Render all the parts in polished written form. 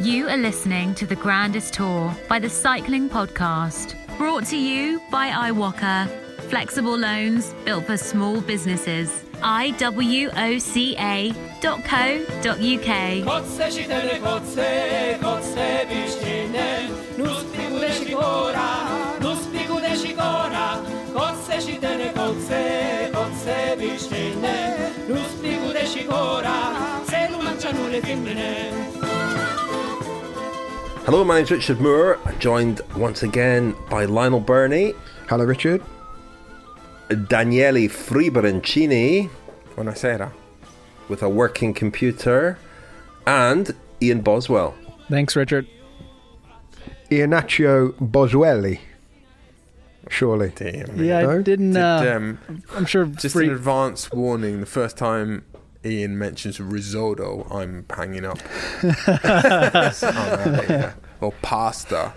You are listening to The Grandest Tour by the Cycling Podcast. Brought to you by iwoca. Flexible loans built for small businesses. Hello, my name's Richard Moore, joined once again by Lionel Birnie. Hello, Richard. Daniele Friebe. Buonasera. With a working computer. And Ian Boswell. Thanks, Richard. Iannaccio Boswelli. Surely. Damn. Yeah, No? I didn't. I'm sure. Just an advance warning. The first time Ian mentions risotto, I'm hanging up. Or pasta.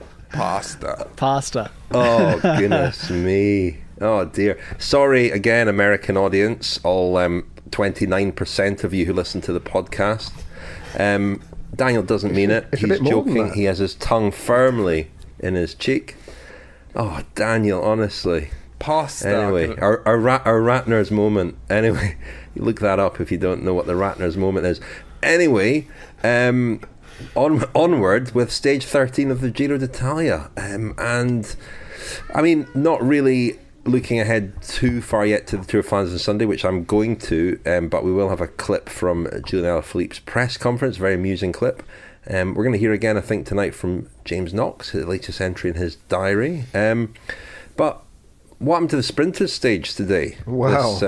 Oh, goodness me. Oh, dear. Sorry again, American audience, all 29% of you who listen to the podcast. Daniel doesn't mean it. It's a He's bit more than joking. that. He has his tongue firmly in his cheek. Oh, Daniel, honestly. Pasta. Anyway, our Ratner's moment. Anyway, you look that up if you don't know what the Ratner's moment is. Anyway, onward with stage 13 of the Giro d'Italia. And, I mean, not really looking ahead too far yet to the Tour of Flanders on Sunday, which I'm going to, but we will have a clip from Julian Alaphilippe's press conference, very amusing clip. We're going to hear again, I think, tonight from James Knox, the latest entry in his diary. But what happened to the sprinters stage today? Wow.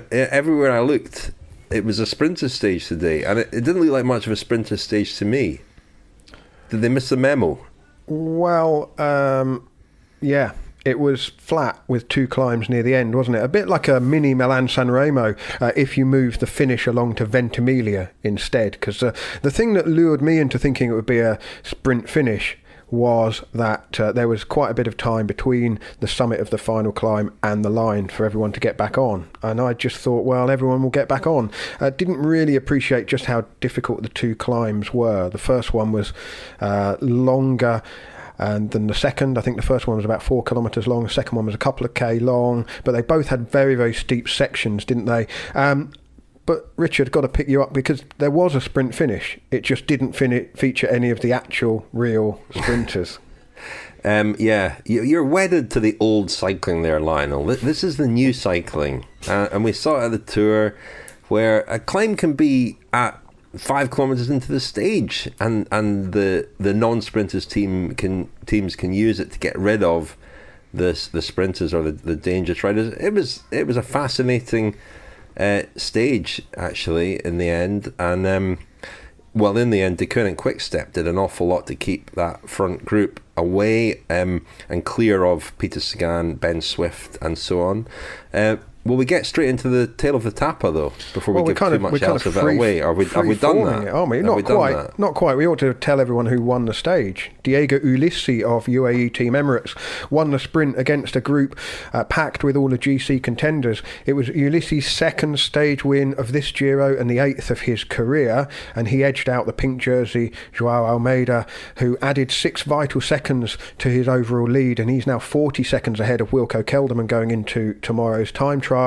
Everywhere I looked, it was a sprinter stage today, and it didn't look like much of a sprinter stage to me. Did they miss the memo? Well, yeah. It was flat with two climbs near the end, wasn't it? A bit like a mini Milan-San Remo if you move the finish along to Ventimiglia instead. Because the thing that lured me into thinking it would be a sprint finish was that there was quite a bit of time between the summit of the final climb and the line for everyone to get back on. And I just thought, well, everyone will get back on. Didn't really appreciate just how difficult the two climbs were. The first one was longer and then the second. I think the first one was about 4 kilometres long, the second one was a couple of K long, but they both had very, very steep sections, didn't they? But Richard, got to pick you up because there was a sprint finish. It just didn't feature any of the actual real sprinters. Yeah, you're wedded to the old cycling there, Lionel. This is the new cycling, and we saw it at the Tour where a climb can be at 5 kilometres into the stage, and the non-sprinters teams can use it to get rid of the sprinters or the dangerous riders. It was a fascinating stage actually in the end, and well, in the end, Deceuninck and Quick-Step did an awful lot to keep that front group away and clear of Peter Sagan, Ben Swift, and so on. Will we get straight into the tail of the Tapa, though, before we give too much else of it away? Have we done that? Aren't we? Not quite. We ought to tell everyone who won the stage. Diego Ulissi of UAE Team Emirates won the sprint against a group packed with all the GC contenders. It was Ulissi's second stage win of this Giro and the 8th of his career, and he edged out the pink jersey Joao Almeida, who added 6 vital seconds to his overall lead, and he's now 40 seconds ahead of Wilco Kelderman going into tomorrow's time trial.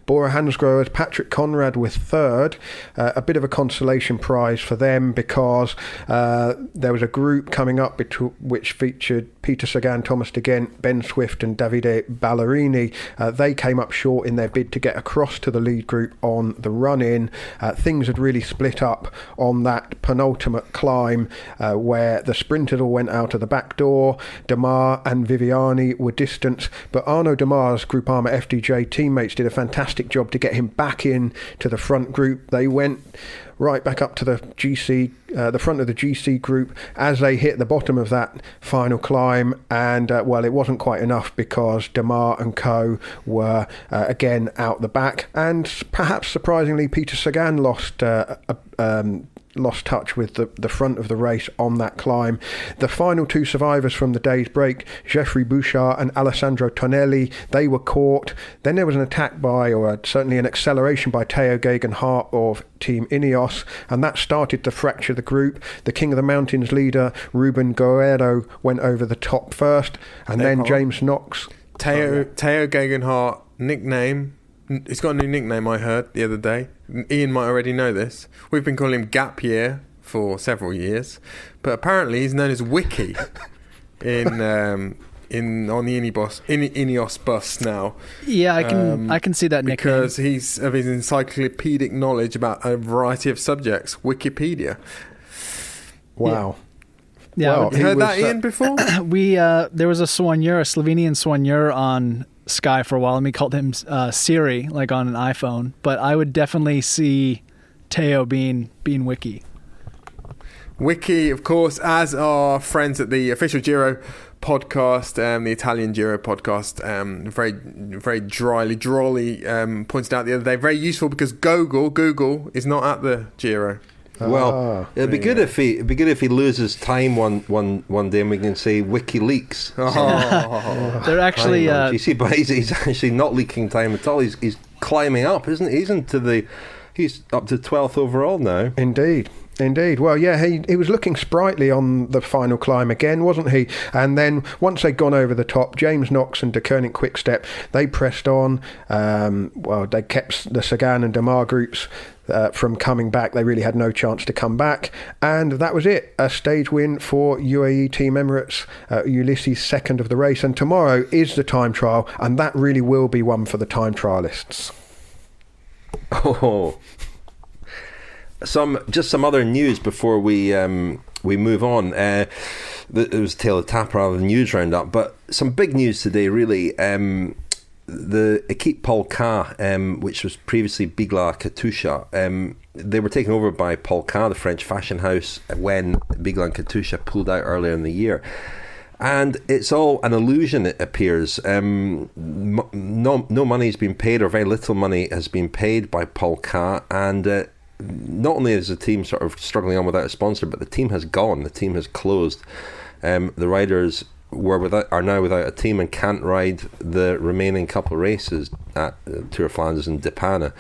Bora Hansgrohe's Patrick Conrad with third, a bit of a consolation prize for them because there was a group coming up which featured Peter Sagan, Thomas de Gendt, Ben Swift and Davide Ballerini. They came up short in their bid to get across to the lead group on the run-in. Things had really split up on that penultimate climb where the sprinters all went out of the back door. Démare and Viviani were distanced, but Arnaud Démare's Groupama FDJ teammates did a fantastic job to get him back in to the front group. They went right back up to the front of the GC group as they hit the bottom of that final climb, and well, it wasn't quite enough because Démare and co were again out the back, and perhaps surprisingly Peter Sagan lost lost touch with the front of the race on that climb. The final two survivors from the day's break, Geoffrey Bouchard and Alessandro Tonelli, they were caught. Then there was an attack by, or certainly an acceleration by Teo Geoghegan-Hart of Team Ineos, and that started to fracture the group. The King of the Mountains leader, Ruben Guerrero, went over the top first, and then James Knox. Teo Geoghegan-Hart, nickname. He's got a new nickname, I heard the other day. Ian might already know this. We've been calling him Gap Year for several years, but apparently he's known as Wiki on the Ineos bus now. Yeah, I can see that nickname because he's of his encyclopedic knowledge about a variety of subjects. Wikipedia. Wow. Yeah, well, you heard that, Ian, before? There was a Slovenian soigneur on Sky for a while, and we called him Siri, like on an iPhone. But I would definitely see Teo being Wiki. Wiki, of course, as our friends at the official Giro podcast, the Italian Giro podcast, very dryly pointed out the other day. Very useful because Google is not at the Giro. Well, it'd be good if he loses time one day, and we can say WikiLeaks. They're actually. You see, but he's actually not leaking time at all. He's climbing up, isn't he? He's up to 12th overall now. Indeed. Well, yeah, he was looking sprightly on the final climb again, wasn't he? And then once they'd gone over the top, James Knox and De Koning Quickstep, they pressed on. They kept the Sagan and Démare groups from coming back. They really had no chance to come back. And that was it. A stage win for UAE Team Emirates. Ulysses second of the race. And tomorrow is the time trial, and that really will be one for the time trialists. Oh, some other news before we move on. It was Tail of Tap rather than news roundup, but some big news today, really. The Equipe Polka, which was previously Bigla Katusha, they were taken over by Polka, the French fashion house, when Bigla and Katusha pulled out earlier in the year. And it's all an illusion, it appears. No money's been paid, or very little money has been paid by Polka, and not only is the team sort of struggling on without a sponsor, but the team has gone. The team has closed. The riders are now without a team and can't ride the remaining couple of races at Tour of Flanders and Depana.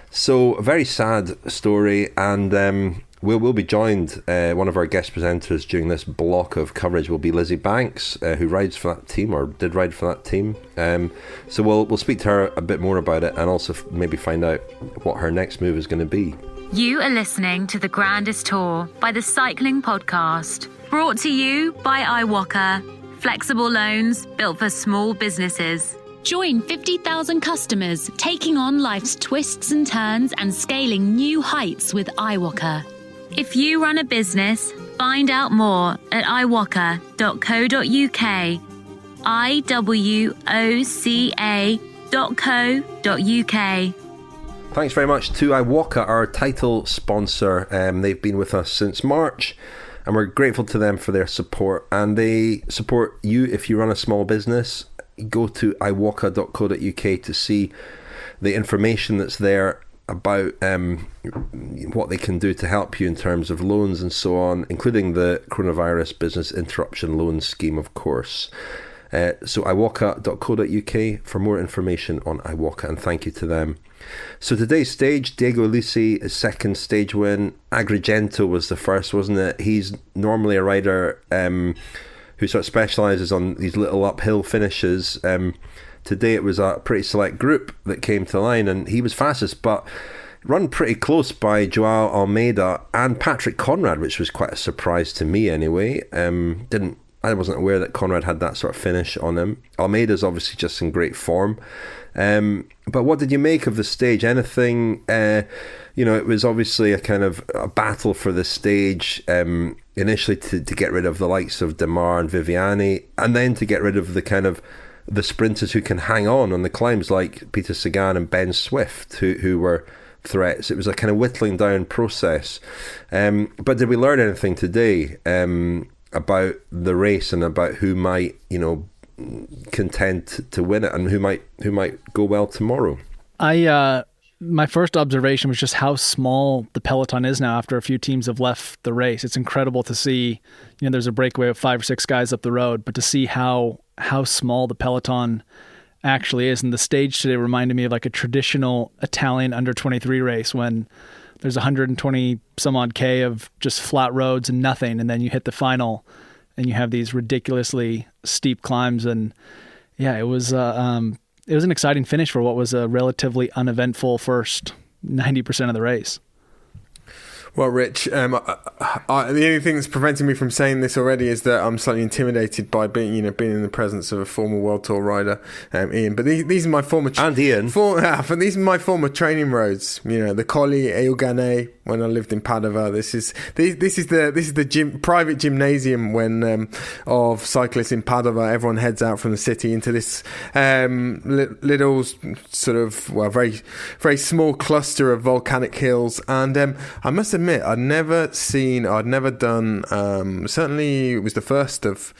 So a very sad story, and we'll be joined. One of our guest presenters during this block of coverage will be Lizzie Banks, who rides for that team, or did ride for that team. So we'll speak to her a bit more about it, and also maybe find out what her next move is going to be. You are listening to The Grandest Tour by the Cycling Podcast. Brought to you by iwoca. Flexible loans built for small businesses. Join 50,000 customers taking on life's twists and turns and scaling new heights with iwoca. If you run a business, find out more at iwoca.co.uk. iwoca.co.uk. Thanks very much to iwoca, our title sponsor. They've been with us since March, and we're grateful to them for their support. And they support you if you run a small business. Go to iwoca.co.uk to see the information that's there about what they can do to help you in terms of loans and so on, including the Coronavirus Business Interruption Loan Scheme, of course. So iwoca.co.uk for more information on iwoca, and thank you to them. So today's stage, Diego Ulissi, his second stage win. Agrigento was the first, wasn't it? He's normally a rider who sort of specialises on these little uphill finishes. Today it was a pretty select group that came to line, and he was fastest, but run pretty close by Joao Almeida and Patrick Conrad, which was quite a surprise to me anyway. I wasn't aware that Conrad had that sort of finish on him. Almeida's obviously just in great form. But what did you make of the stage? Anything? It was obviously a kind of a battle for the stage, initially to get rid of the likes of Démare and Viviani, and then to get rid of the kind of the sprinters who can hang on the climbs, like Peter Sagan and Ben Swift, who were threats. It was a kind of whittling down process. But did we learn anything today about the race and about who might, contend to win it, and who might go well tomorrow? The my first observation was just how small the peloton is now after a few teams have left the race. It's incredible to see, there's a breakaway of 5 or 6 guys up the road, but to see how small the peloton actually is. And the stage today reminded me of like a traditional Italian under-23 race when there's 120 some odd K of just flat roads and nothing. And then you hit the final and you have these ridiculously steep climbs. And yeah, it was an exciting finish for what was a relatively uneventful first 90% of the race. Well, Rich, the only thing that's preventing me from saying this already is that I'm slightly intimidated by being in the presence of a former World Tour rider, Ian. But these are my former these are my former training roads. The Colli Euganei when I lived in Padova. This is the private gymnasium when of cyclists in Padova. Everyone heads out from the city into this little sort of very very small cluster of volcanic hills, and I must admit I'd never done, certainly it was the first of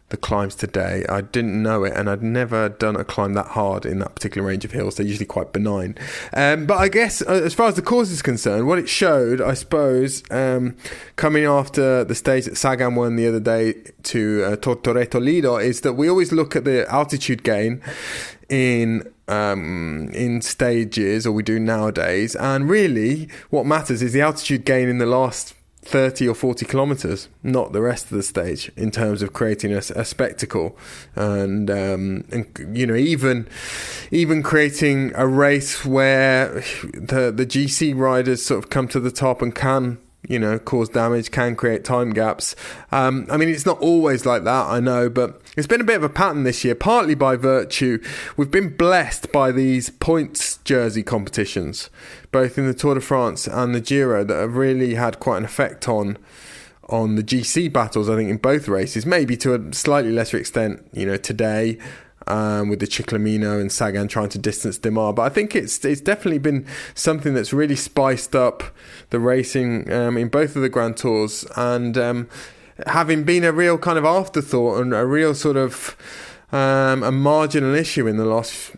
the climbs today. I didn't know it, and I'd never done a climb that hard in that particular range of hills. They're usually quite benign. But I guess as far as the course is concerned, what it showed, I suppose, coming after the stage that Sagan won the other day to Tortoreto Lido, is that we always look at the altitude gain in stages, or we do nowadays, and really what matters is the altitude gain in the last 30 or 40 kilometers, not the rest of the stage, in terms of creating a spectacle, and even creating a race where the GC riders sort of come to the top and can cause damage, can create time gaps. It's not always like that, I know, but it's been a bit of a pattern this year, partly by virtue. We've been blessed by these points jersey competitions, both in the Tour de France and the Giro, that have really had quite an effect on the GC battles, I think, in both races, maybe to a slightly lesser extent, today, with the Ciclamino and Sagan trying to distance Démare. But I think it's definitely been something that's really spiced up the racing in both of the Grand Tours, and having been a real kind of afterthought and a real sort of a marginal issue in the last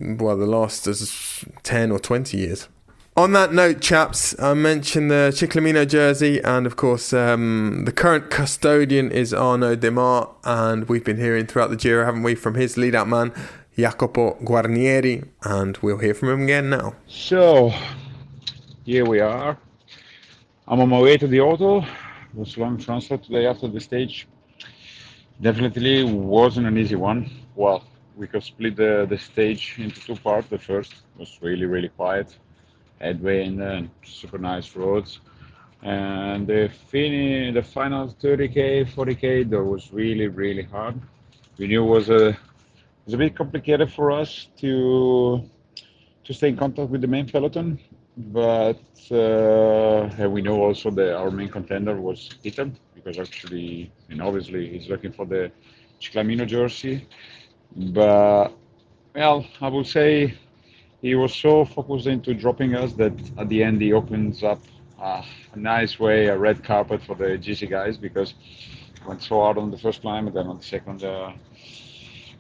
10 or 20 years. On that note, chaps, I mentioned the Ciclamino jersey, and of course the current custodian is Arnaud Démare, and we've been hearing throughout the Giro, haven't we, from his lead-out man, Jacopo Guarnieri, and we'll hear from him again now. So, here we are. I'm on my way to the auto. It was a long transfer today after the stage. Definitely wasn't an easy one. Well, we could split the stage into 2 parts. The first was really, really quiet. Headwind and super nice roads, and the final 30k 40k that was really, really hard. We knew it was a bit complicated for us to stay in contact with the main peloton, but we know also that our main contender was Peter, because actually, obviously he's looking for the Ciclamino jersey, but well, I would say he was so focused into dropping us that at the end he opens up a nice way, a red carpet for the GC guys, because he went so hard on the first climb, and then on the second,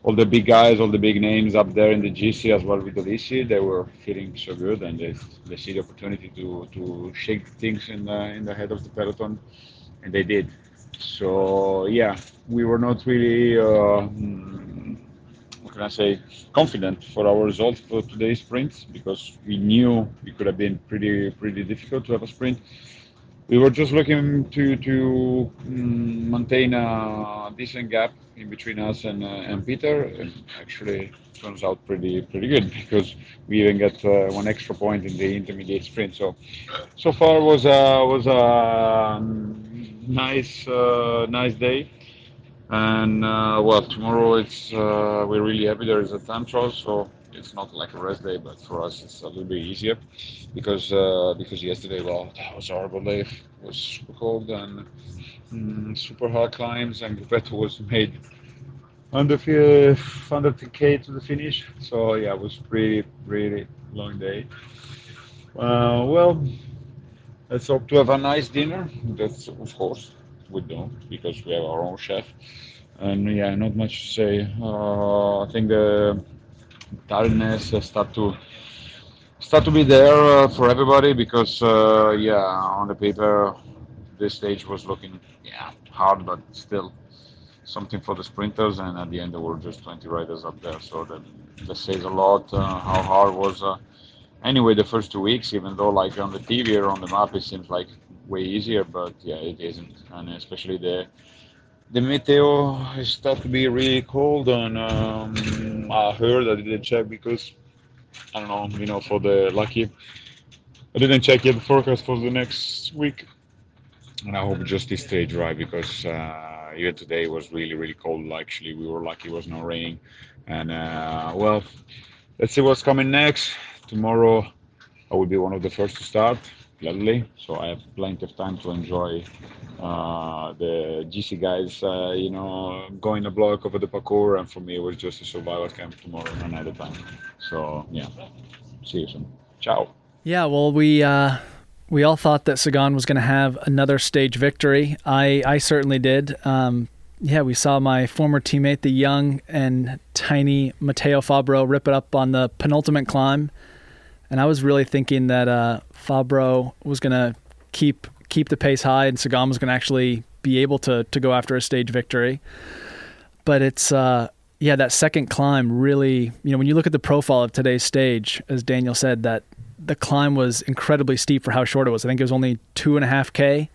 all the big guys, all the big names up there in the GC as well with Ulissi, they were feeling so good, and they see the opportunity to shake things in the head of the peloton, and they did. So yeah, we were not really confident for our results for today's sprint, because we knew it could have been pretty difficult to have a sprint. We were just looking to maintain a decent gap in between us and Peter, and actually it turns out pretty good, because we even got 1 extra point in the intermediate sprint. So far was a nice day. And tomorrow it's we're really happy there is a time trial, so it's not like a rest day, but for us it's a little bit easier, because yesterday, that was a horrible day. It was super cold and super hard climbs, and Gruppetto was made under 10k to the finish. So yeah, it was pretty long day. Let's hope to have a nice dinner. That's, of course, we don't, because we have our own chef. And yeah, not much to say. I think the tiredness start to start to be there for everybody because on the paper this stage was looking hard, but still something for the sprinters, and at the end there were just 20 riders up there, so that says a lot how hard was anyway the first 2 weeks, even though like on the TV or on the map it seems like way easier, but it isn't, and especially the meteo is start to be really cold, and I heard, I didn't check because I don't know, for the lucky. I didn't check yet the forecast for the next week, and I hope just this stay dry because even today was really, really cold. Actually, we were lucky it was not raining, and let's see what's coming next. Tomorrow, I will be one of the first to start, gladly. So I have plenty of time to enjoy the GC guys, going a block over the parkour, and for me it was just a survival camp tomorrow and another time. So see you soon. Ciao. Yeah, well, we all thought that Sagan was going to have another stage victory. I certainly did. We saw my former teammate, the young and tiny Matteo Fabro, rip it up on the penultimate climb, and I was really thinking that Fabro was going to keep the pace high, and Sagan was going to actually be able to go after a stage victory. But it's that second climb really, when you look at the profile of today's stage, as Daniel said, that the climb was incredibly steep for how short it was. I think it was only 2.5K,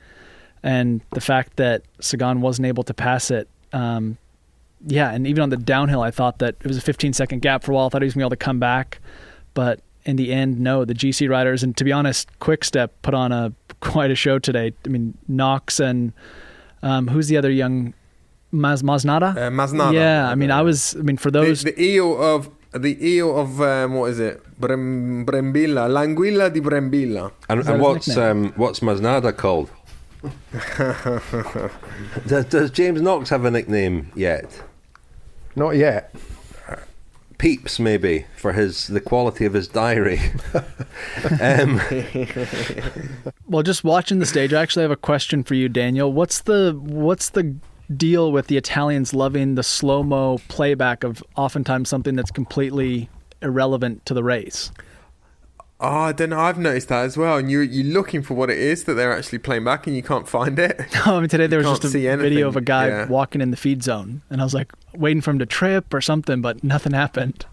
and the fact that Sagan wasn't able to pass it, and even on the downhill, I thought that it was a 15-second gap for a while. I thought he was going to be able to come back, but in the end, no. The GC riders, and to be honest, Quick-Step put on quite a show today. I mean, Knox and who's the other young Masnada? Masnada. Yeah, for those the eel of what is it? Brembilla, l'anguilla di Brembilla. And what's Masnada called? Does James Knox have a nickname yet? Not yet. Peeps, maybe, for the quality of his diary. Well, just watching the stage, I actually have a question for you, Daniel. What's the deal with the Italians loving the slow-mo playback of oftentimes something that's completely irrelevant to the race? Oh, I don't know. I've noticed that as well. And you're looking for what it is that they're actually playing back, and you can't find it. No, today there was just a video of a guy walking in the feed zone, and I was like waiting for him to trip or something, but nothing happened.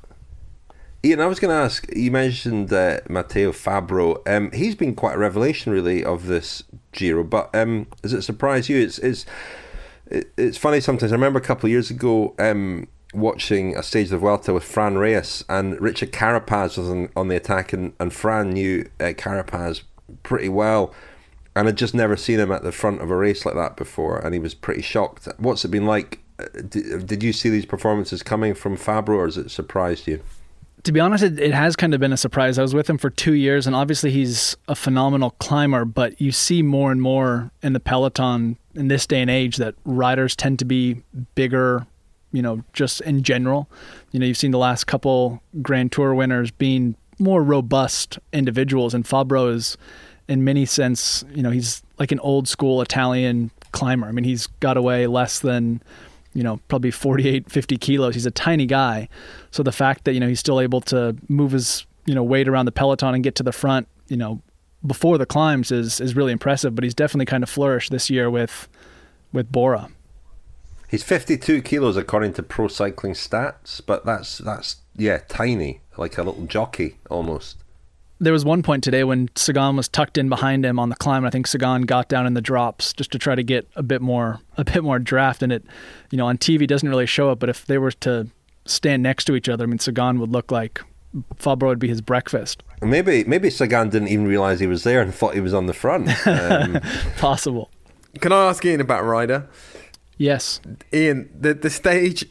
Ian, I was going to ask, you mentioned Matteo Fabro. He's been quite a revelation, really, of this Giro, but does it surprise you? It's funny sometimes. I remember a couple of years ago watching a stage of the Vuelta with Fran Reyes, and Richard Carapaz was on the attack, and Fran knew Carapaz pretty well, and had just never seen him at the front of a race like that before, and he was pretty shocked. What's it been like? Did you see these performances coming from Fabro, or has it surprised you? To be honest, it has kind of been a surprise. I was with him for 2 years, and obviously he's a phenomenal climber, but you see more and more in the peloton in this day and age that riders tend to be bigger, just in general. You've seen the last couple Grand Tour winners being more robust individuals, and Fabro is, in many sense, he's like an old school Italian climber. I mean, he's got away less than probably 48, 50 kilos. He's a tiny guy. So the fact that, he's still able to move his, weight around the peloton and get to the front, before the climbs is really impressive. But he's definitely kind of flourished this year with Bora. He's 52 kilos according to Pro Cycling Stats, but that's tiny, like a little jockey almost. There was one point today when Sagan was tucked in behind him on the climb. I think Sagan got down in the drops just to try to get a bit more draft. And it, on TV doesn't really show it, but if they were to stand next to each other, I mean, Sagan would look like Fabro would be his breakfast. Maybe Sagan didn't even realize he was there and thought he was on the front. Possible. Can I ask Ian about Ryder? Yes. Ian, the stage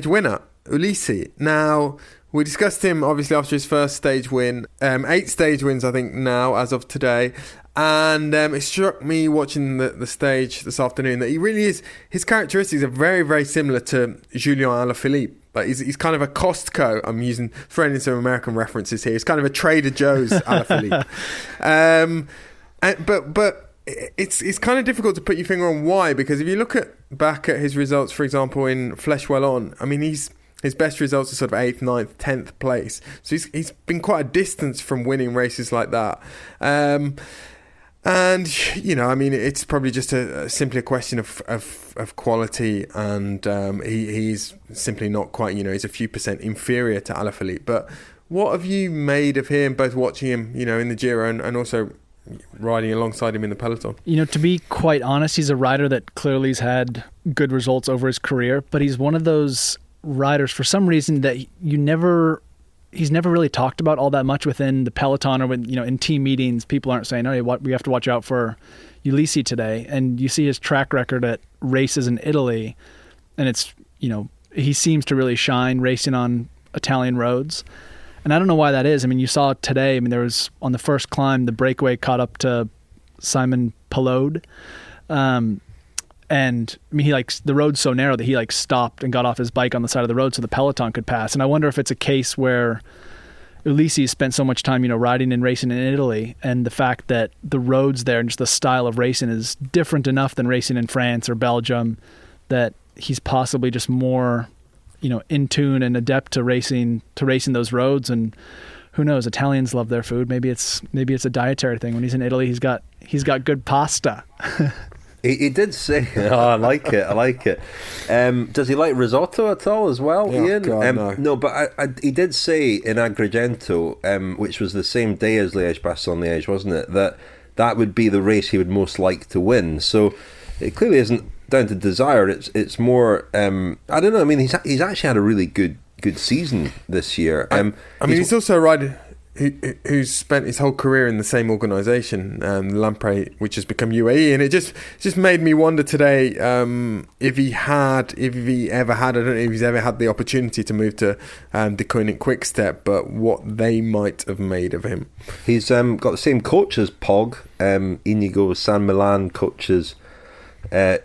winner, Ulissi. Now, we discussed him obviously after his first stage win. 8 stage wins, I think, now as of today. And it struck me watching the stage this afternoon that he really is. His characteristics are very, very similar to Julien Alaphilippe. But he's kind of a Costco. I'm throwing in some American references here. He's kind of a Trader Joe's Alaphilippe. But it's kind of difficult to put your finger on why, because if you look back at his results, for example, in Flèche Wallonne, I mean, he's His best results are sort of 8th, 9th, 10th place. So he's been quite a distance from winning races like that. And, it's probably just simply a question of quality, and he's simply not quite, he's a few percent inferior to Alaphilippe. But what have you made of him, both watching him, in the Giro and also riding alongside him in the peloton? To be quite honest, he's a rider that clearly has had good results over his career, but he's one of those riders, for some reason, that he's never really talked about all that much within the peloton, or when, in team meetings, people aren't saying, "Oh, we have to watch out for Ulissi today." And you see his track record at races in Italy, and it's, he seems to really shine racing on Italian roads. And I don't know why that is. I mean, you saw today, there was, on the first climb, the breakaway caught up to Simon Pelode. And he the road's so narrow that he stopped and got off his bike on the side of the road so the peloton could pass. And I wonder if it's a case where Ulissi spent so much time, riding and racing in Italy, and the fact that the roads there and just the style of racing is different enough than racing in France or Belgium, that he's possibly just more, in tune and adept to racing those roads. And who knows? Italians love their food. Maybe it's a dietary thing. When he's in Italy, he's got good pasta. He did say, I like it. Does he like risotto at all as well, Ian? God, no, but he did say in Agrigento, which was the same day as Liège-Bastogne-Liège, wasn't it, that would be the race he would most like to win. So it clearly isn't down to desire. It's more, I don't know. He's actually had a really good season this year. He's also a rider who's spent his whole career in the same organisation, Lampre, which has become UAE, and it just made me wonder today if he ever had, I don't know if he's ever had the opportunity to move to De Koning Quick-Step, but what they might have made of him. He's got the same coach as Pog. Inigo San Milan coaches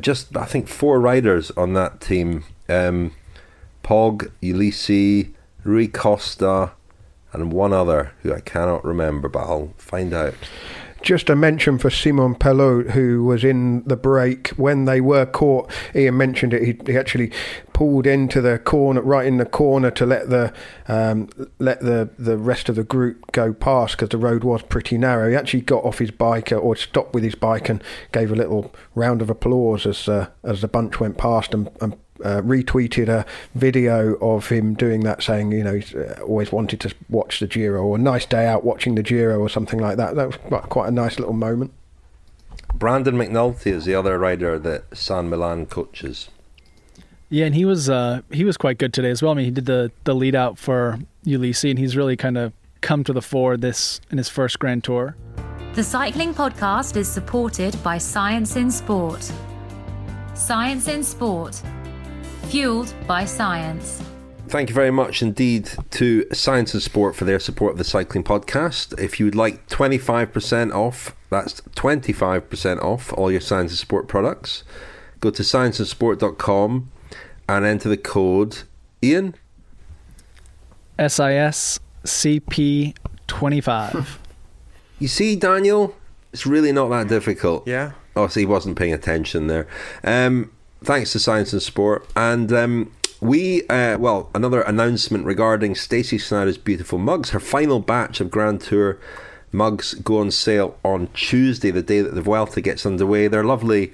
just, I think, 4 riders on that team. Pog, Ulissi, Rui Costa, and one other who I cannot remember, but I'll find out. Just a mention for Simon Pelot, who was in the break when they were caught. Ian mentioned it. He actually pulled into the corner, right in the corner, to let the rest of the group go past, because the road was pretty narrow. He actually got off his bike, or stopped with his bike, and gave a little round of applause as the bunch went past, and retweeted a video of him doing that, saying, he's always wanted to watch the Giro, or a nice day out watching the Giro, or something like that. That was quite a nice little moment. Brandon McNulty is the other rider that San Milan coaches. Yeah, and he was quite good today as well. He did the lead out for Ulissi, and he's really kind of come to the fore in his first Grand Tour. The Cycling Podcast is supported by Science in Sport. Science in Sport. Fueled by science. Thank you very much indeed to Science and Sport for their support of the Cycling Podcast. If you would like 25% off, that's 25% off all your Science and Sport products, go to scienceandsport.com and enter the code, Ian? SISCP25. You see, Daniel, it's really not that difficult. Yeah. Oh, so he wasn't paying attention there. Thanks to Science and Sport. And another announcement regarding Stacey Snyder's beautiful mugs. Her final batch of Grand Tour mugs go on sale on Tuesday, the day that the Vuelta gets underway. They're lovely.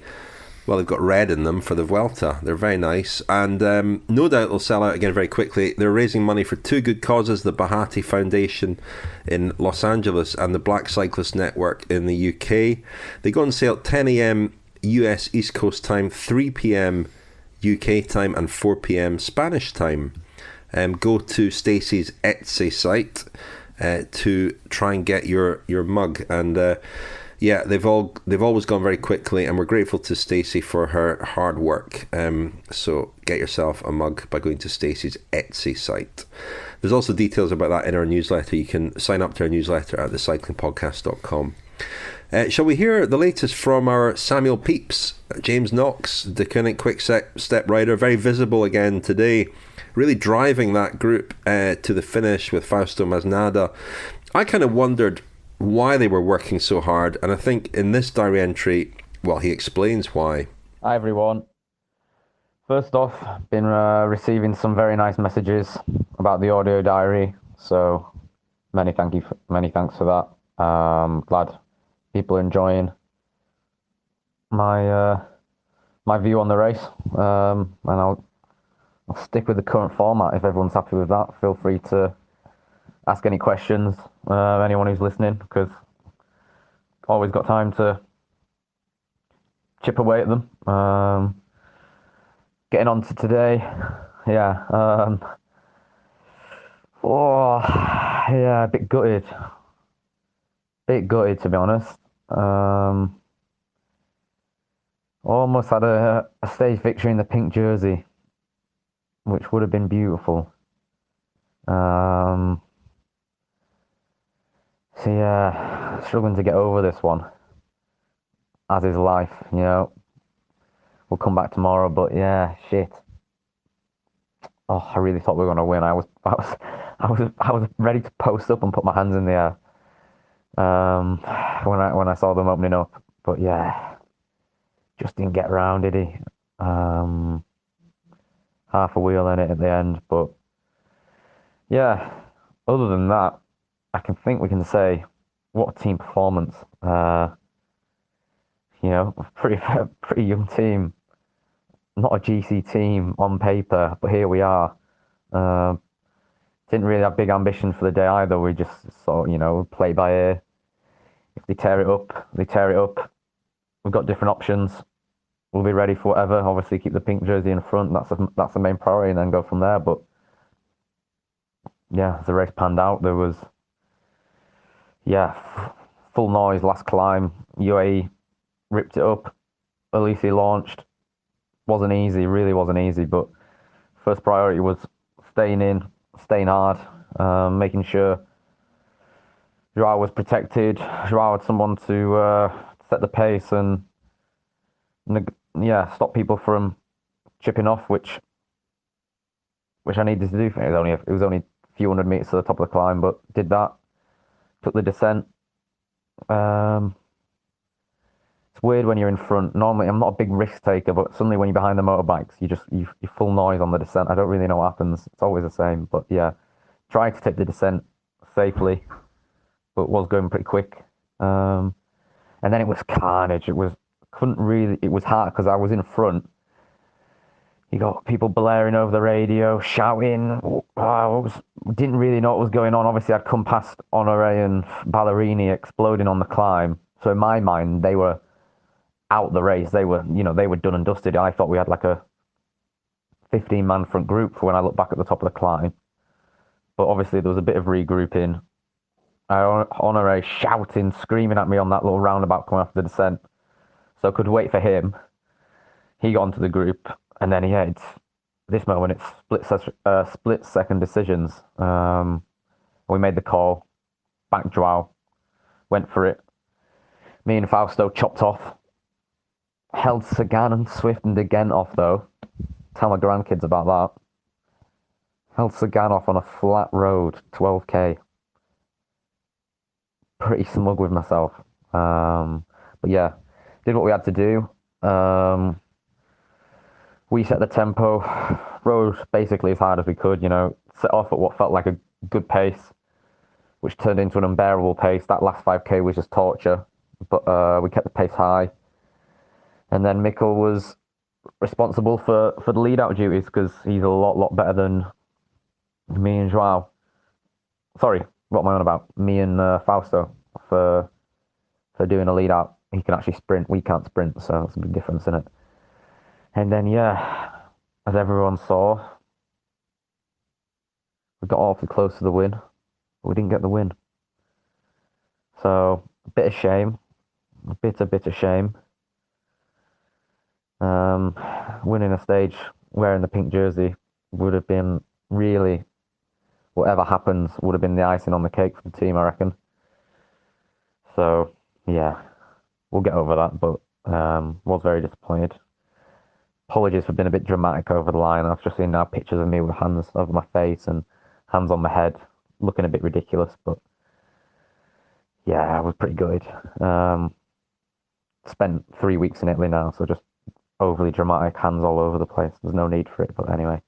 Well, they've got red in them for the Vuelta. They're very nice. And no doubt they'll sell out again very quickly. They're raising money for 2 good causes, the Bahati Foundation in Los Angeles and the Black Cyclist Network in the UK. They go on sale at 10 a.m. US East Coast time, 3 p.m. UK time, and 4 p.m. Spanish time. Go to Stacey's Etsy site to try and get your mug. And they've always gone very quickly, and we're grateful to Stacey for her hard work. So get yourself a mug by going to Stacey's Etsy site. There's also details about that in our newsletter. You can sign up to our newsletter at thecyclingpodcast.com. Shall we hear the latest from our Samuel Pepys, James Knox, De Koning Quick-Step rider, very visible again today, really driving that group to the finish with Fausto Masnada. I kind of wondered why they were working so hard, and I think in this diary entry, well, he explains why. Hi everyone. First off, been receiving some very nice messages about the audio diary, so many thanks for that. Glad people are enjoying my my view on the race, and I'll stick with the current format if everyone's happy with that. Feel free to ask any questions, anyone who's listening, because always got time to chip away at them. Getting on to today, yeah. A bit gutted. To be honest. Almost had a stage victory in the pink jersey, which would have been beautiful. Struggling to get over this one, as is life, We'll come back tomorrow, but yeah, shit. Oh, I really thought we were gonna win. I was ready to post up and put my hands in the air when I saw them opening up, but yeah, just didn't get around, did he? Half a wheel in it at the end, but yeah. Other than that, I think we can say what a team performance. Pretty young team. Not a GC team on paper, but here we are. Didn't really have big ambition for the day either. We just sort of, play by ear. If they tear it up, they tear it up. We've got different options. We'll be ready for whatever. Obviously, keep the pink jersey in front. That's the main priority, and then go from there. But yeah, as the race panned out, there was full noise last climb. UAE ripped it up. Ulissi launched. Really wasn't easy, but first priority was staying hard, making sure Joao was protected. Joao had someone to set the pace and stop people from chipping off, which I needed to do. It was only a few hundred meters to the top of the climb, but did that. Took the descent. It's weird when you're in front. Normally, I'm not a big risk taker, but suddenly when you're behind the motorbikes, you full noise on the descent. I don't really know what happens. It's always the same. But yeah, tried to take the descent safely, but was going pretty quick. And then it was carnage. It was hard because I was in front. You got people blaring over the radio, shouting. Didn't really know what was going on. Obviously, I'd come past Honoré and Ballerini exploding on the climb. So in my mind, they were out the race. They were done and dusted. I thought we had like a 15-man front group for when I looked back at the top of the climb. But obviously, there was a bit of regrouping. Honoré shouting, screaming at me on that little roundabout coming after the descent. So I could wait for him. He got onto the group. And then, it's this moment, it's split-second decisions. We made the call, backed Joao, went for it. Me and Fausto chopped off, held Sagan and Swift and De Gent off, though. Tell my grandkids about that. Held Sagan off on a flat road, 12k. Pretty smug with myself. But yeah, did what we had to do. We set the tempo, rode basically as hard as we could, set off at what felt like a good pace, which turned into an unbearable pace. That last 5k was just torture, but we kept the pace high. And then Mikkel was responsible for the lead-out duties because he's a lot better than me and Joao. Sorry, what am I on about? Me and Fausto for doing a lead-out. He can actually sprint. We can't sprint, so it's a big difference in it. And then, as everyone saw, we got awfully close to the win, but we didn't get the win. So, a bit of shame. A bitter shame. Winning a stage wearing the pink jersey would have been really, whatever happens, would have been the icing on the cake for the team, I reckon. So, we'll get over that, but was very disappointed. Apologies for being a bit dramatic over the line. I've just seen now pictures of me with hands over my face and hands on my head, looking a bit ridiculous, but I was pretty good. Spent 3 weeks in Italy now, so just overly dramatic, hands all over the place. There's no need for it, but anyway.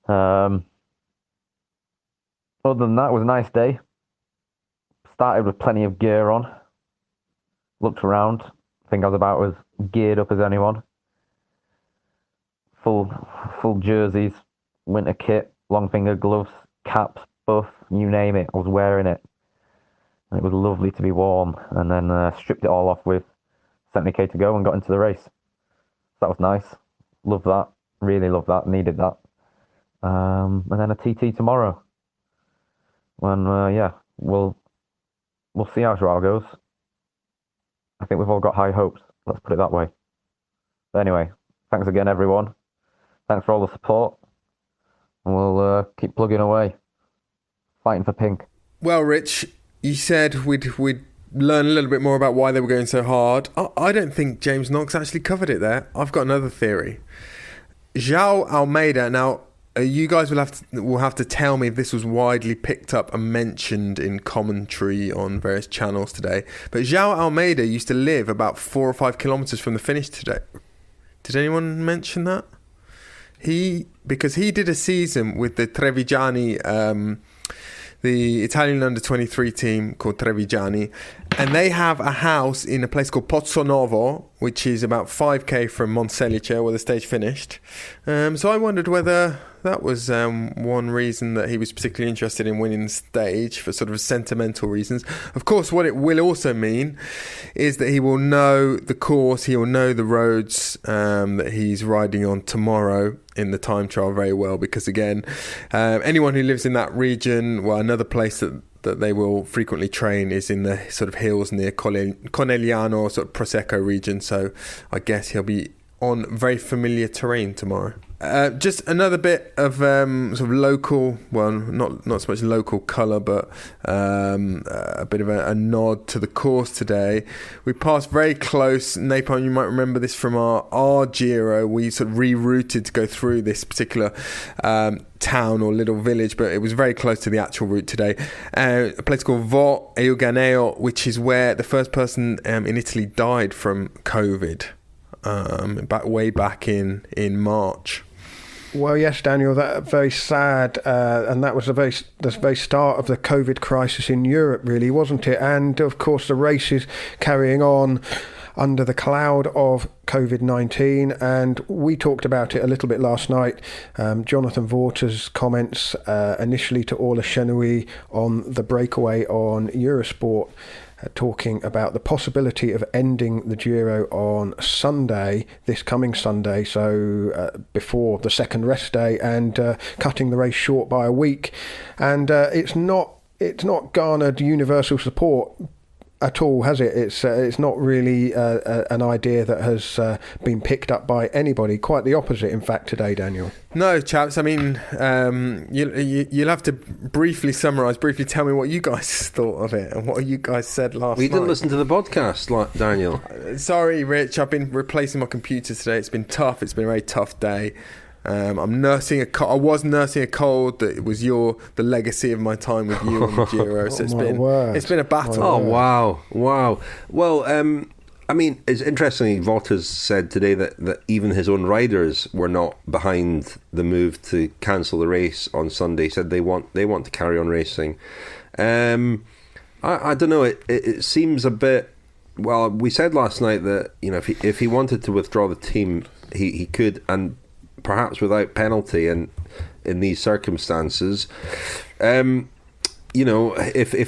Other than that, it was a nice day. Started with plenty of gear on. Looked around. I think I was about as geared up as anyone. Full jerseys, winter kit, long finger gloves, caps, buff, you name it. I was wearing it. And it was lovely to be warm. And then stripped it all off with 70k to go and got into the race. That was nice. Love that. Really love that. Needed that. And then a TT tomorrow. And we'll see how Joao goes. I think we've all got high hopes. Let's put it that way. But anyway, thanks again, everyone. Thanks for all the support. And we'll keep plugging away. Fighting for pink. Well, Rich, you said we'd learn a little bit more about why they were going so hard. I don't think James Knox actually covered it there. I've got another theory. Joao Almeida. Now, you guys will have to tell me if this was widely picked up and mentioned in commentary on various channels today. But Joao Almeida used to live about 4 or 5 kilometres from the finish today. Did anyone mention that? Because he did a season with the Trevigiani, the Italian under-23 team called Trevigiani, and they have a house in a place called Pozzonovo, which is about 5k from Monselice, where the stage finished. So I wondered whether that was one reason that he was particularly interested in winning the stage, for sort of sentimental reasons. Of course, what it will also mean is that he will know the course, he will know the roads that he's riding on tomorrow in the time trial very well, because again, anyone who lives in that region, well, another place that they will frequently train is in the sort of hills near Conegliano, sort of Prosecco region, so I guess he'll be on very familiar terrain tomorrow. Just another bit of sort of local, well, not so much local colour, but a bit of a nod to the course today. We passed very close, Napalm, you might remember this from our Giro. We sort of rerouted to go through this particular town or little village, but it was very close to the actual route today. A place called Vo Euganeo, which is where the first person in Italy died from COVID. Way back in March. Well, yes, Daniel, that very sad, and that was the very start of the COVID crisis in Europe, really, wasn't it? And of course, the race is carrying on under the cloud of COVID-19, and we talked about it a little bit last night. Jonathan Vaughters' comments initially to Orla Chenouille on the breakaway on Eurosport, talking about the possibility of ending the Giro on Sunday, this coming Sunday, so before the second rest day, and cutting the race short by a week. And it's not garnered universal support at all, has it? It's not really an idea that has been picked up by anybody. Quite the opposite, in fact, today, Daniel. No, chaps. I mean, you'll have to briefly tell me what you guys thought of it and what you guys said last night. We didn't listen to the podcast, Daniel. Sorry, Rich. I've been replacing my computer today. It's been tough. It's been a very tough day. I'm nursing a cold. I was nursing a cold that was the legacy of my time with you on the Giro. So it's been a battle. Oh wow. Well, I mean, it's interesting. Vaughters said today that even his own riders were not behind the move to cancel the race on Sunday. He said they want to carry on racing. I don't know. It seems a bit. Well, we said last night that if he wanted to withdraw the team, he could, and perhaps without penalty, and in these circumstances, if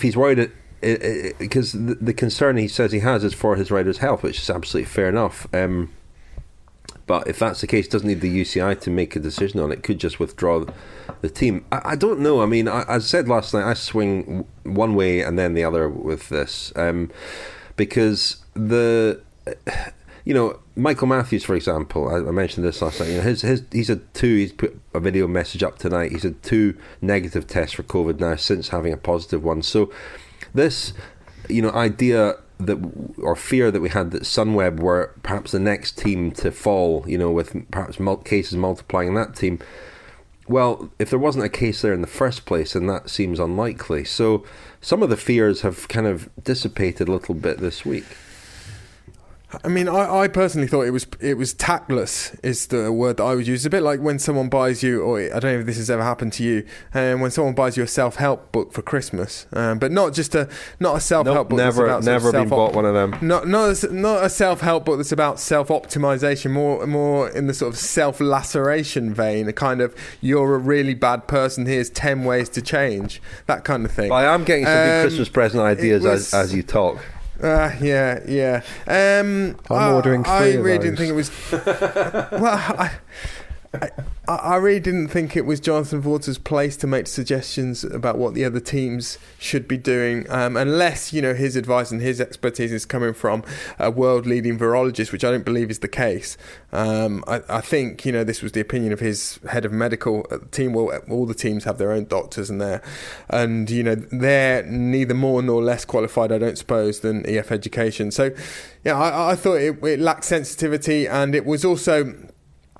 he's worried, because the concern he says he has is for his riders' health, which is absolutely fair enough. But if that's the case, doesn't need the UCI to make a decision on it. Could just withdraw the team. I don't know. I mean, as I said last night, I swing one way and then the other with this, because Michael Matthews, for example, I mentioned this last night. He's put a video message up tonight. He's had 2 negative tests for COVID now since having a positive one. So this, idea or fear that we had that Sunweb were perhaps the next team to fall, with perhaps cases multiplying in that team. Well, if there wasn't a case there in the first place, then that seems unlikely. So some of the fears have kind of dissipated a little bit this week. I mean, I personally thought it was tactless is the word that I would use. It's a bit like when someone buys you, or I don't know if this has ever happened to you, when someone buys you a self-help book for Christmas, but not a self-help book. Never been bought one of them. Not a self-help book that's about self-optimization, more in the sort of self-laceration vein, a kind of, you're a really bad person, here's 10 ways to change, that kind of thing. I am getting some good Christmas present ideas as you talk. Yeah. I'm ordering 3 I of really those. didn't think it was. Well, I really didn't think it was Jonathan Vaught's place to make suggestions about what the other teams should be doing, unless his advice and his expertise is coming from a world-leading virologist, which I don't believe is the case. I think this was the opinion of his head of medical at the team. Well, all the teams have their own doctors, and they're neither more nor less qualified, I don't suppose, than EF Education. So, yeah, I thought it lacked sensitivity, and it was also.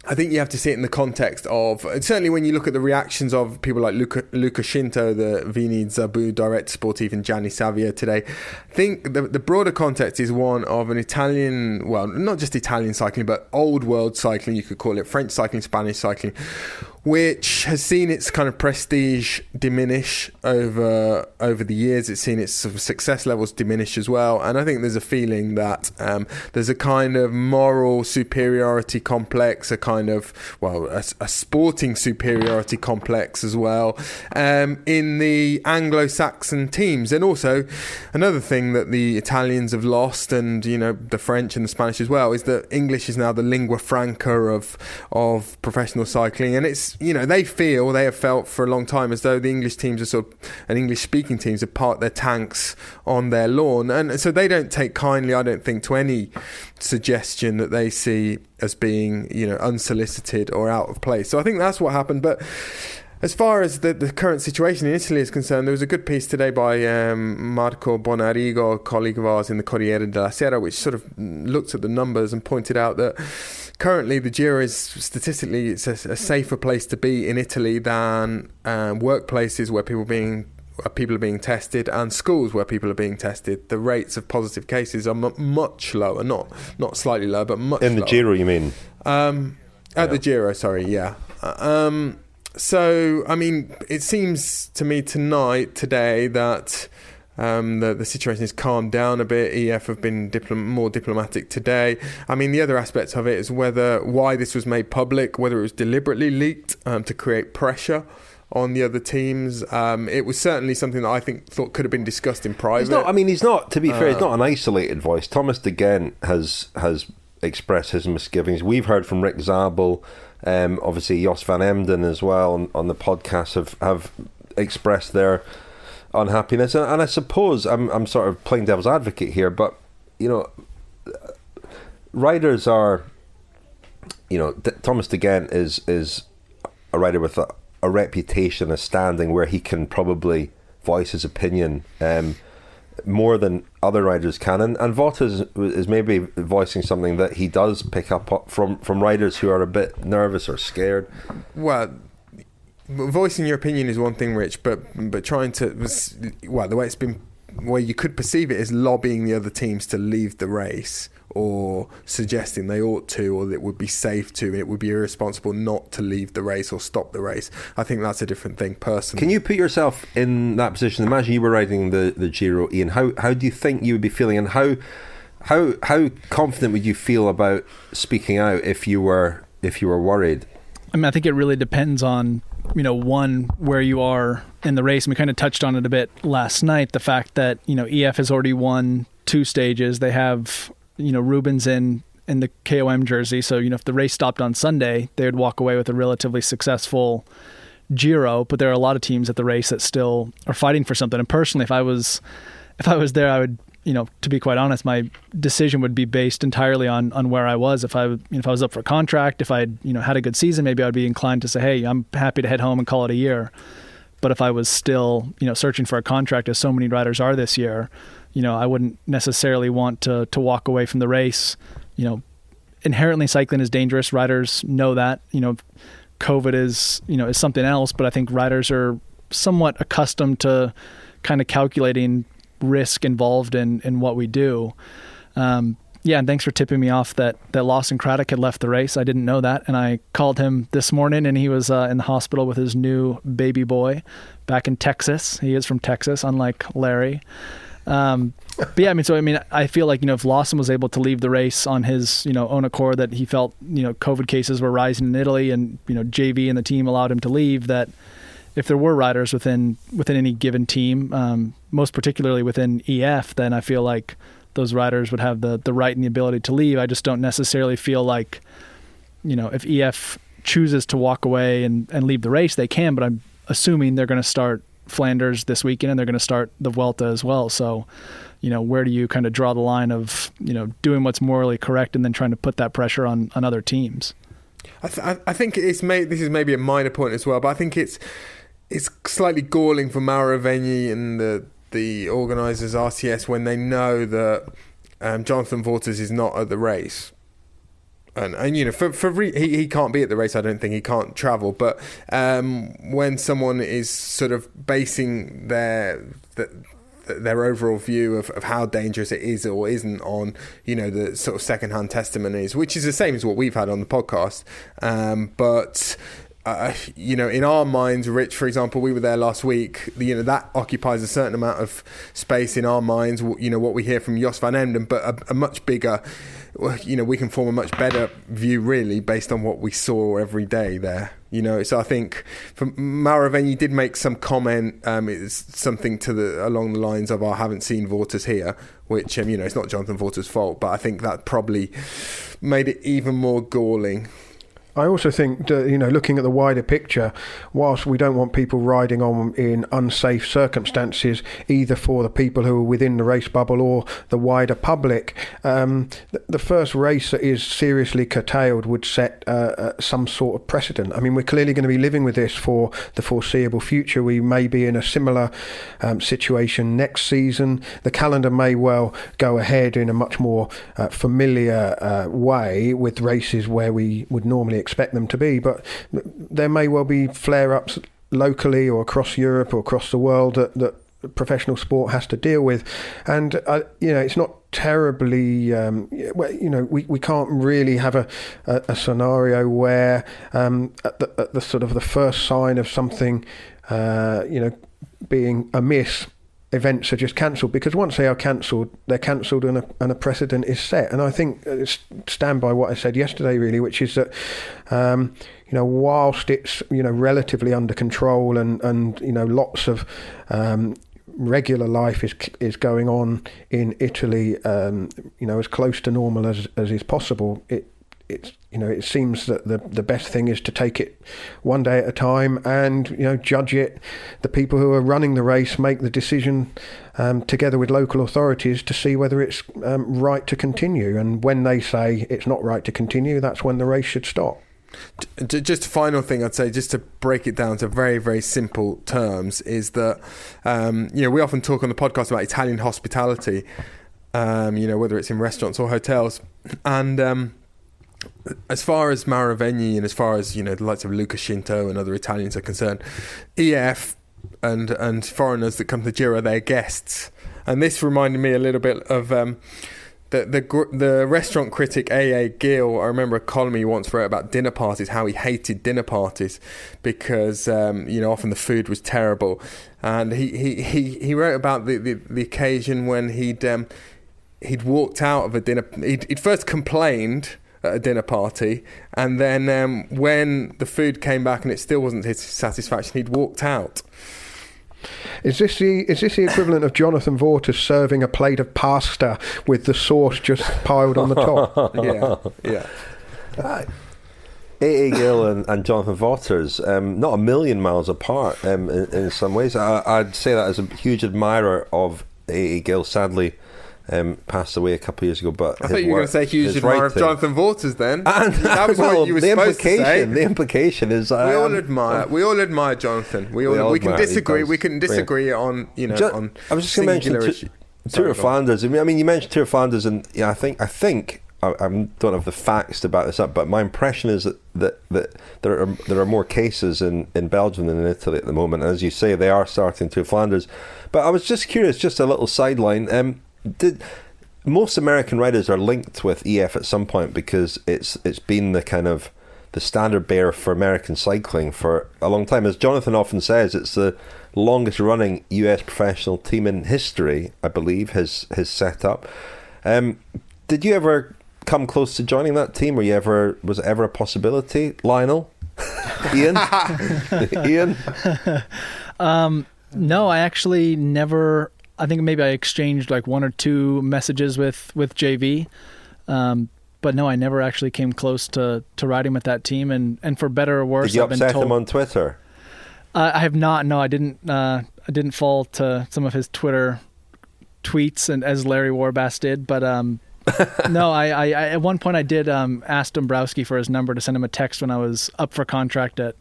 I think you have to see it in the context of, certainly when you look at the reactions of people like Luca Scinto, the Vini Zabu director sportif, and Gianni Savia today. I think the broader context is one of an Italian, well, not just Italian cycling, but old world cycling, you could call it, French cycling, Spanish cycling, which has seen its kind of prestige diminish over the years. It's seen its sort of success levels diminish as well. And I think there's a feeling that there's a kind of moral superiority complex, a kind of, well, a sporting superiority complex as well in the Anglo-Saxon teams. And also another thing that the Italians have lost, and the French and the Spanish as well, is that English is now the lingua franca of professional cycling. And it's they have felt for a long time as though the English teams are and English speaking teams have parked their tanks on their lawn, and so they don't take kindly, I don't think, to any suggestion that they see as being unsolicited or out of place. So I think that's what happened. But as far as the current situation in Italy is concerned, there was a good piece today by Marco Bonarigo, a colleague of ours in the Corriere della Sera, which sort of looked at the numbers and pointed out that currently the Giro is statistically it's a safer place to be in Italy than workplaces where people are being tested, and schools where people are being tested. The rates of positive cases are much lower, not slightly lower, but much lower. In the Giro, you mean? At the Giro, sorry, yeah. So, I mean, it seems to me today, that the situation has calmed down a bit. EF have been more diplomatic today. I mean, the other aspects of it is why this was made public, whether it was deliberately leaked to create pressure on the other teams. It was certainly something that I thought could have been discussed in private. He's not, to be fair, he's not an isolated voice. Thomas de Gent has expressed his misgivings. We've heard from Rick Zabel, obviously Jos van Emden as well on the podcast have expressed their unhappiness, and I suppose I'm sort of playing devil's advocate here, but riders are, Thomas de Gent is a rider with a reputation, a standing where he can probably voice his opinion more than other riders can, and Vaught is maybe voicing something that he does pick up from riders who are a bit nervous or scared. Well, voicing your opinion is one thing, Rich, but trying to, the way it's been, where you could perceive it as lobbying the other teams to leave the race, or suggesting they ought to, or that it would be safe to, and it would be irresponsible not to leave the race or stop the race. I think that's a different thing, personally. Can you put yourself in that position? Imagine you were riding the Giro, Ian. How do you think you would be feeling, and how confident would you feel about speaking out if you were worried? I mean, I think it really depends on one, where you are in the race. And we kind of touched on it a bit last night, the fact that EF has already won 2 stages. They have Rubens in the KOM jersey. So, if the race stopped on Sunday, they would walk away with a relatively successful Giro. But there are a lot of teams at the race that still are fighting for something. And personally, if I was there, I would, to be quite honest, my decision would be based entirely on where I was. If I was up for a contract, if I had a good season, maybe I'd be inclined to say, hey, I'm happy to head home and call it a year. But if I was still, searching for a contract, as so many riders are this year, I wouldn't necessarily want to walk away from the race. Inherently cycling is dangerous. Riders know that. COVID is something else, but I think riders are somewhat accustomed to kind of calculating risk involved in what we do. Yeah, and thanks for tipping me off that Lawson Craddock had left the race. I didn't know that, and I called him this morning, and he was in the hospital with his new baby boy back in Texas. He is from Texas, unlike Larry. But yeah, I feel like, if Lawson was able to leave the race on his, own accord, that he felt, COVID cases were rising in Italy, and, JV and the team allowed him to leave, that if there were riders within any given team, most particularly within EF, then I feel like those riders would have the right and the ability to leave. I just don't necessarily feel like, if EF chooses to walk away and leave the race, they can, but I'm assuming they're going to start Flanders this weekend and they're going to start the Vuelta as well. So, where do you kind of draw the line of, doing what's morally correct and then trying to put that pressure on other teams? I think this is maybe a minor point as well, but I think it's slightly galling for Mauro Vegni and the organisers, RCS, when they know that Jonathan Vaughters is not at the race. And he can't be at the race. I don't think he can't travel. But when someone is sort of basing their overall view of how dangerous it is or isn't on, the sort of secondhand testimonies, which is the same as what we've had on the podcast. But in our minds, Rich, for example, we were there last week. That occupies a certain amount of space in our minds. What we hear from Jos van Emden, but a much bigger. We can form a much better view, really, based on what we saw every day there. So I think Mauro Vegni did make some comment. It's something along the lines of, "I haven't seen Vaughters here," which it's not Jonathan Vaughters' fault, but I think that probably made it even more galling. I also think that, looking at the wider picture, whilst we don't want people riding on in unsafe circumstances, either for the people who are within the race bubble or the wider public, the first race that is seriously curtailed would set some sort of precedent. We're clearly going to be living with this for the foreseeable future. We may be in a similar situation next season. The calendar may well go ahead in a much more familiar way with races where we would normally expect them to be, but there may well be flare-ups locally or across Europe or across the world that professional sport has to deal with, and it's not terribly we can't really have a scenario where at the sort of the first sign of something being amiss, events are just cancelled, because once they are cancelled, they're cancelled and a precedent is set. And I think stand by what I said yesterday, really, which is that whilst it's relatively under control and lots of regular life is going on in Italy, as close to normal as is possible, it seems that the best thing is to take it one day at a time and judge it. The people who are running the race make the decision together with local authorities to see whether it's right to continue, and when they say it's not right to continue, that's when the race should stop. Just a final thing I'd say, just to break it down to very, very simple terms, is that we often talk on the podcast about Italian hospitality, whether it's in restaurants or hotels, and as far as Mauro Vegni and as far as the likes of Luca Scinto and other Italians are concerned, EF and foreigners that come to Giro, they're guests. And this reminded me a little bit of the restaurant critic A.A. Gill. I remember a column he once wrote about dinner parties, how he hated dinner parties because often the food was terrible. And he wrote about the occasion when he'd walked out of a dinner. He'd first complained at a dinner party, and then when the food came back and it still wasn't to his satisfaction, he'd walked out. Is this the equivalent of Jonathan Vaughters serving a plate of pasta with the sauce just piled on the top? Yeah. A.A. Gill and Jonathan Vaughters, not a million miles apart in some ways. I'd say that as a huge admirer of A.A. Gill. Sadly, passed away a couple of years ago, but I thought you were going to say huge admirer of Jonathan Vaughters then. And that was what you were supposed to say. The implication is we all admire Jonathan. We can disagree. We can disagree on on. I was just going to mention Tour of Flanders. I mean, you mentioned Tour of Flanders, and I think I don't have the facts to back this up, but my impression is that there are more cases in Belgium than in Italy at the moment. And as you say, they are starting Tour of Flanders. But I was just curious, just a little sideline. most American riders are linked with EF at some point because it's been the kind of the standard bearer for American cycling for a long time. As Jonathan often says, it's the longest running US professional team in history, I believe, his setup. Did you ever come close to joining that team? Was it ever a possibility, Lionel? Ian? Ian? No, I actually never. I think maybe I exchanged like one or two messages with JV. But no, I never actually came close to riding with that team. And for better or worse, did you I've been upset told, him on Twitter? I have not. No, I didn't. I didn't fall to some of his Twitter tweets, and as Larry Warbass did. But no, I at one point I did ask Dombrowski for his number to send him a text when I was up for contract at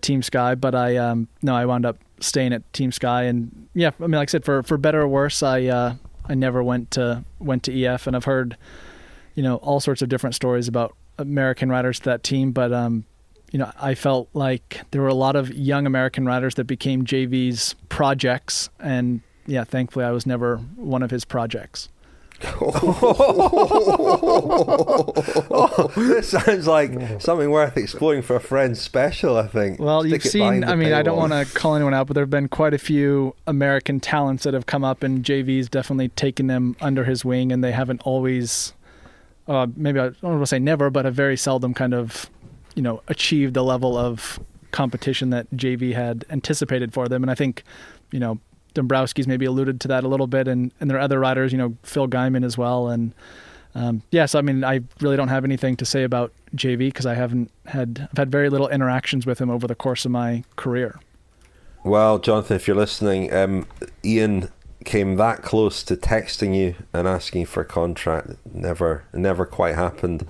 Team Sky. But I wound up staying at Team Sky. And yeah, I mean, like I said, for better or worse, I never went to EF, and I've heard, all sorts of different stories about American riders to that team. But I felt like there were a lot of young American riders that became JV's projects, and yeah, thankfully I was never one of his projects. This sounds like something worth exploring for a friend's special, I think. Well, you've seen, I don't want to call anyone out, but there have been quite a few American talents that have come up, and JV's definitely taken them under his wing, and they haven't always, maybe I don't want to say never, but have very seldom kind of, achieved the level of competition that JV had anticipated for them. And I think, Dombrowski's maybe alluded to that a little bit, and there are other riders, Phil Guyman as well. And so I mean, I really don't have anything to say about JV because I've had very little interactions with him over the course of my career. Well, Jonathan, if you're listening, Ian came that close to texting you and asking for a contract. Never quite happened.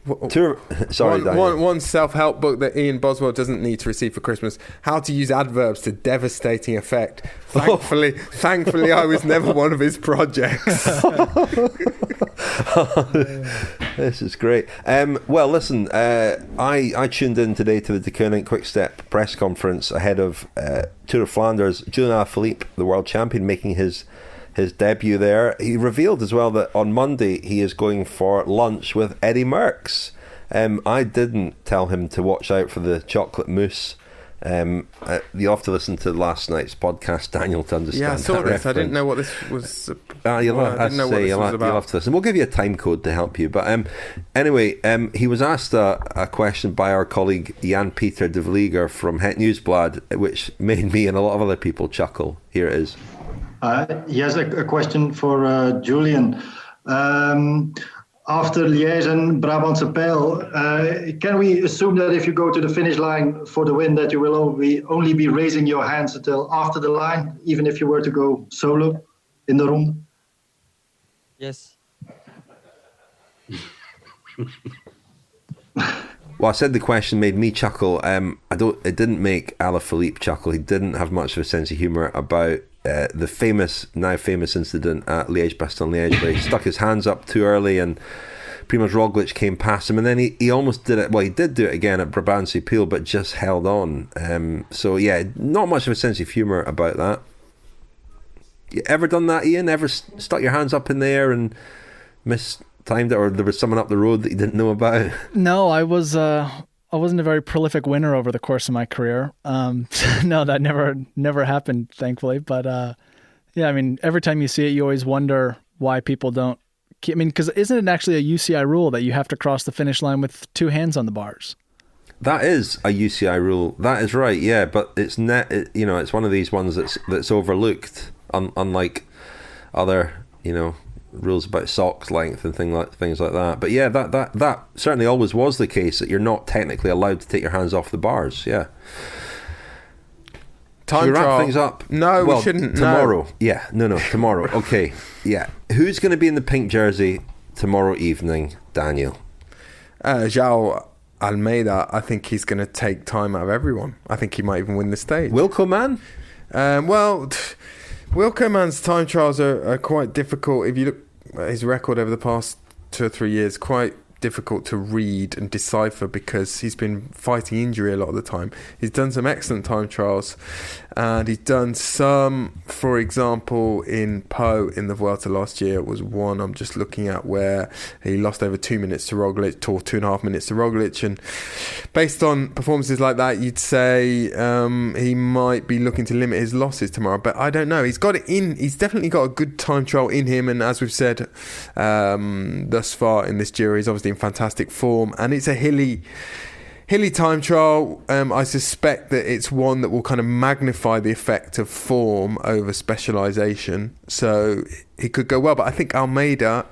One self-help book that Ian Boswell doesn't need to receive for Christmas: How to Use Adverbs to Devastating Effect. Thankfully, I was never one of his projects. This is great. Well, listen, I tuned in today to the Deceuninck Quick-Step press conference ahead of Tour of Flanders. Julian Alaphilippe, the world champion, making his debut there. He revealed as well that on Monday he is going for lunch with Eddie Merckx. I didn't tell him to watch out for the chocolate mousse. You'll have to listen to last night's podcast, Daniel, to understand. Yeah, I saw that this. reference. I didn't know what this was. You'll have to listen. We'll give you a time code to help you. But anyway, he was asked a question by our colleague Jan-Pieter de Vlieger from Het Nieuwsblad, which made me and a lot of other people chuckle. Here it is. Yes, a question for Julian. After Liège and Brabantse Pijl, can we assume that if you go to the finish line for the win, that you will only be raising your hands until after the line, even if you were to go solo in the ronde? Yes. Well, I said the question made me chuckle. It didn't make Alaphilippe chuckle. He didn't have much of a sense of humour about the now famous incident at Liège-Bastogne-Liège where he stuck his hands up too early and Primož Roglic came past him, and then he almost did it. Well, he did do it again at Brabantse Pijl, but just held on. So yeah, not much of a sense of humour about that. You ever done that, Ian? Ever stuck your hands up in the air and mistimed it, or there was someone up the road that you didn't know about? No, I wasn't a very prolific winner over the course of my career. No, that never happened, thankfully. But yeah, I mean, every time you see it, you always wonder why people don't. I mean, because isn't it actually a UCI rule that you have to cross the finish line with two hands on the bars? That is a UCI rule. That is right. Yeah, but it's it's one of these ones that's overlooked, unlike other rules about socks length and things like that. But yeah, that certainly always was the case, that you're not technically allowed to take your hands off the bars. Yeah. Time Should we wrap trial. things up? No, we shouldn't. Tomorrow. No. Yeah. No. Tomorrow. Okay. Yeah. Who's going to be in the pink jersey tomorrow evening, Daniel? Joao Almeida. I think he's going to take time out of everyone. I think he might even win the stage. Wilco Man? Wilco Man's time trials are quite difficult. If you look at his record over the past 2 or 3 years, quite difficult to read and decipher because he's been fighting injury a lot of the time. He's done some excellent time trials. And he's done some, for example, in Po in the Vuelta last year was one I'm just looking at where he lost over 2 minutes to Roglic, or 2.5 minutes to Roglic. And based on performances like that, you'd say he might be looking to limit his losses tomorrow. But I don't know. He's got it in. He's definitely got a good time trial in him. And as we've said thus far in this Giro, he's obviously in fantastic form. And it's a hilly time trial. I suspect that it's one that will kind of magnify the effect of form over specialisation. So he could go well. But I think Almeida,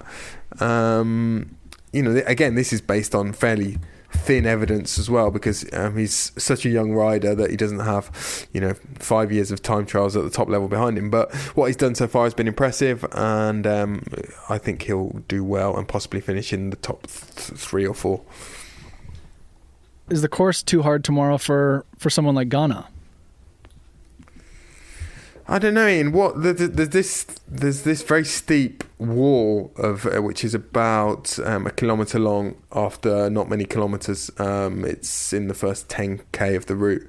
again, this is based on fairly thin evidence as well, because he's such a young rider that he doesn't have 5 years of time trials at the top level behind him. But what he's done so far has been impressive, and I think he'll do well and possibly finish in the top 3 or 4. Is the course too hard tomorrow for someone like Ghana? I don't know, Ian. There's this very steep wall of which is about a kilometre long after not many kilometres. It's in the first 10k of the route,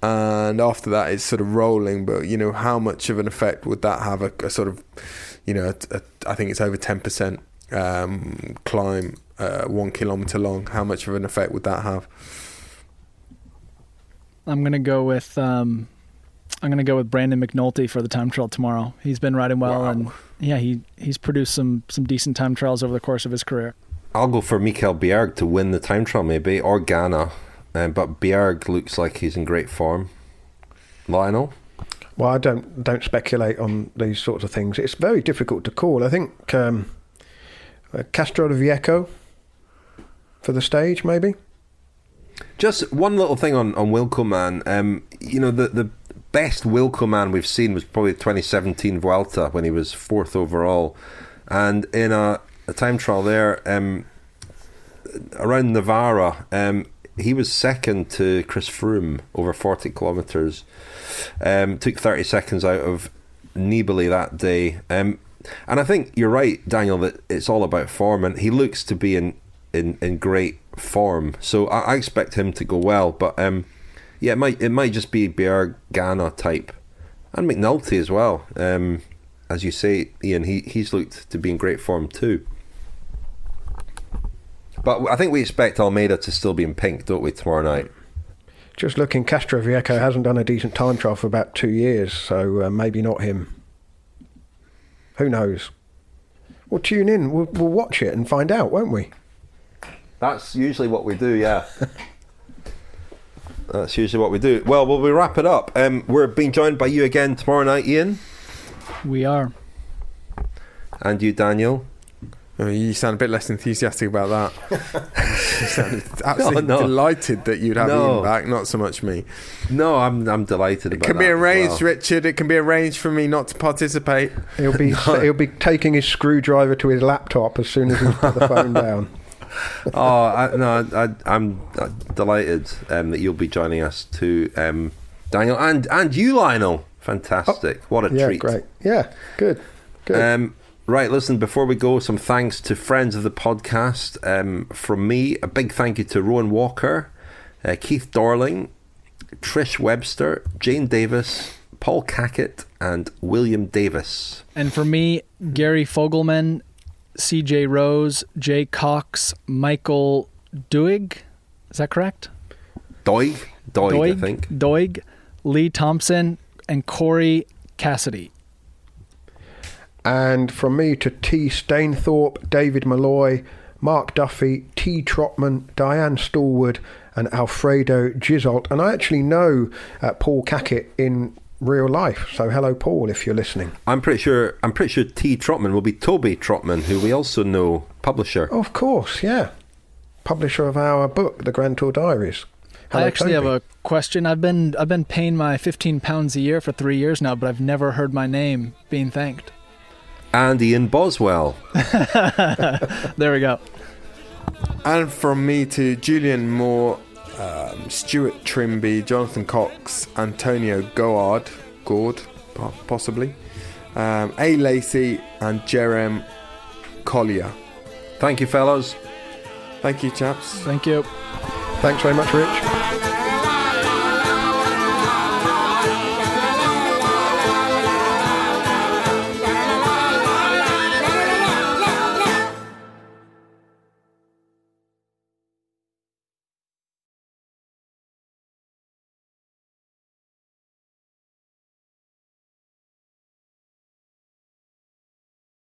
and after that it's sort of rolling. But how much of an effect would that have? A sort of, I think it's over 10% climb, 1 kilometre long. How much of an effect would that have? I'm gonna go with Brandon McNulty for the time trial tomorrow. He's been riding well, and he's produced some decent time trials over the course of his career. I'll go for Mikel Bjerg to win the time trial, maybe, or Ghana. But Bjerg looks like he's in great form. Lionel? Well, I don't speculate on these sorts of things. It's very difficult to call. I think Castro de Viejo for the stage, maybe. Just one little thing on Wilco Man. The best Wilco Man we've seen was probably 2017 Vuelta when he was 4th overall, and in a time trial there around Navarra, he was second to Chris Froome over 40 kilometres. Took 30 seconds out of Nibali that day. And I think you're right, Daniel, that it's all about form, and he looks to be in great form. So I expect him to go well. But it might just be Bjerg, Ghana type, and McNulty as well. As you say, Ian, he's looked to be in great form too. But I think we expect Almeida to still be in pink, don't we, tomorrow night? Just looking, Castro Viejo hasn't done a decent time trial for about 2 years, so maybe not him. Who knows? We'll tune in, we'll watch it and find out, won't we? That's usually what we do, yeah. That's usually what we do. Well, will we wrap it up? We're being joined by you again tomorrow night, Ian. We are. And you, Daniel. You sound a bit less enthusiastic about that. You sounded absolutely delighted that you'd have Ian back, not so much me. No, I'm delighted about that. It can be arranged, Richard. It can be arranged for me not to participate. He'll be taking his screwdriver to his laptop as soon as he's put the phone down. I'm delighted that you'll be joining us too, Daniel, and you, Lionel. Fantastic. What a treat. Yeah, great. Yeah, good. Right, listen, before we go, some thanks to friends of the podcast. From me, a big thank you to Rowan Walker, Keith Dorling, Trish Webster, Jane Davis, Paul Cackett, and William Davis. And for me, Gary Fogelman, CJ Rose, Jay Cox, Michael Doig. Is that correct? Doig, I think. Doig, Lee Thompson, and Corey Cassidy. And from me to T. Stainthorpe, David Malloy, Mark Duffy, T. Trotman, Diane Stallwood, and Alfredo Gizolt. And I actually know Paul Cackett in real life. So hello, Paul, if you're listening. I'm pretty sure T. Trotman will be Toby Trotman, who we also know, publisher. Of course, yeah. Publisher of our book, The Grand Tour Diaries. Hello, I actually Toby. have a question. I've been paying my £15 a year for 3 years now, but I've never heard my name being thanked. And Ian Boswell. There we go. And from me to Julian Moore, Stuart Trimby, Jonathan Cox, Antonio Gord, possibly, A. Lacey, and Jerem Collier. Thank you, fellas. Thank you, chaps. Thank you. Thanks very much, Rich.